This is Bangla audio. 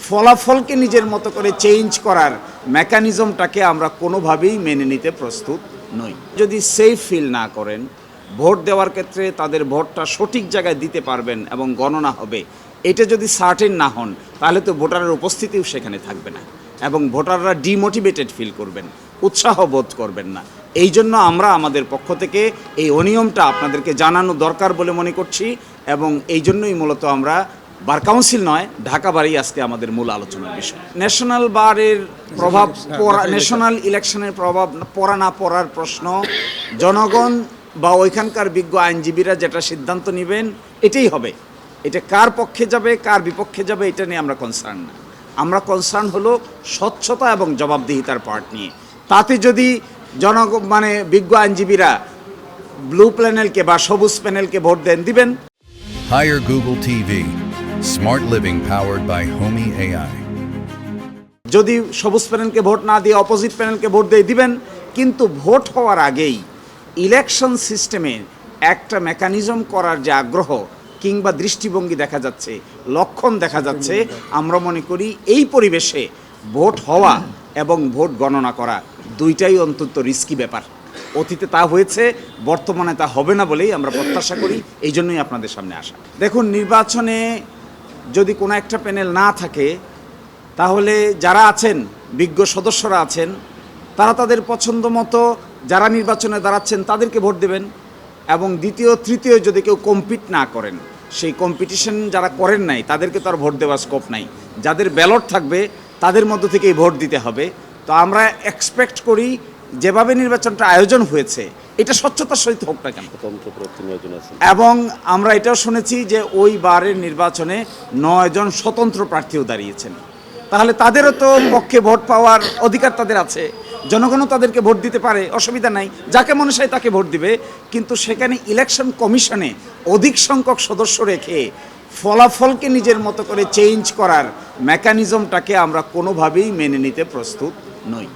ফলাফলকে নিজের মতো করে চেঞ্জ করার মেকানিজমটাকে আমরা কোনোভাবেই মেনে নিতে প্রস্তুত নই। যদি সেফ ফিল না করেন, ভোট দেওয়ার ক্ষেত্রে তাদের ভোটটা সঠিক জায়গায় দিতে পারবেন এবং গণনা হবে, এটা যদি সার্টেন না হন, তাহলে তো ভোটারের উপস্থিতিও সেখানে থাকবে না এবং ভোটাররা ডিমোটিভেটেড ফিল করবেন, উৎসাহ বোধ করবেন না। এই জন্য আমরা আমাদের পক্ষ থেকে এই অনিয়মটা আপনাদেরকে জানানো দরকার বলে মনে করছি এবং এই জন্যই মূলত আমরা বার কাউন্সিল নয়, ঢাকা বারই আজকে আমাদের মূল আলোচনার বিষয়। ন্যাশনাল বারের প্রভাব ন্যাশনাল ইলেকশনের প্রভাব পড়া না পড়ার প্রশ্ন জনগণ বা ওইখানকার বিজ্ঞ আইনজীবীরা যেটা সিদ্ধান্ত নেবেন এটাই হবে। এটা কার পক্ষে যাবে কার বিপক্ষে যাবে এটা নিয়ে আমরা কনসার্ন না। আমরা কনসার্ন হলো স্বচ্ছতা এবং জবাবদিহিতার পার্ট নিয়ে। তাতে যদি বিজ্ঞ আইনজীবীরা ব্লু প্যানেলকে বা সবুজ প্যানেলকে ভোট দিবেন। Hire Google TV. Smart living powered by Homey AI. যদি সবুজ প্যানেলকে ভোট না দিয়ে অপোজিট প্যানেলকে ভোট দিবেন, কিন্তু ভোট হওয়ার আগেই ইলেকশন সিস্টেমে একটা মেকানিজম করার যে আগ্রহ কিংবা দৃষ্টিভঙ্গি দেখা যাচ্ছে, লক্ষণ দেখা যাচ্ছে, আমরা মনে করি এই পরিবেশে ভোট হওয়া এবং ভোট গণনা করা দুইটাই অন্তত রিস্কি ব্যাপার। অতীতে তা হয়েছে, বর্তমানে তা হবে না বলেই আমরা প্রত্যাশা করি। এই জন্যই আপনাদের সামনে আসা। দেখুন, নির্বাচনে যদি কোনো একটা প্যানেল না থাকে, তাহলে যারা আছেন, বিজ্ঞ সদস্যরা আছেন, তারা তাদের পছন্দ মতো যারা নির্বাচনে দাঁড়াচ্ছেন তাদেরকে ভোট দেবেন এবং দ্বিতীয় তৃতীয় যদি কেউ কম্পিট না করেন, সেই কম্পিটিশন যারা করেন নাই তাদেরকে তো আর ভোট দেওয়ার স্কোপ নাই। যাদের ব্যালট থাকবে তাদের মধ্য থেকেই ভোট দিতে হবে। তো আমরা এক্সপেক্ট করি যেভাবে নির্বাচনটা আয়োজন হয়েছে এটা স্বচ্ছতার সহিত হোক না কেন। এবং আমরা এটাও শুনেছি যে ওই বারের নির্বাচনে 9 জন স্বতন্ত্র প্রার্থীও দাঁড়িয়েছেন। তাহলে তাদেরও তো পক্ষে ভোট পাওয়ার অধিকার তাদের আছে, জনগণও তাদেরকে ভোট দিতে পারে, অসুবিধা নাই, যাকে মনে চায় তাকে ভোট দিবে। কিন্তু সেখানে ইলেকশন কমিশনে অধিক সংখ্যক সদস্য রেখে ফলাফলকে নিজের মতো করে চেঞ্জ করার মেকানিজমটাকে আমরা কোনোভাবেই মেনে নিতে প্রস্তুত নই।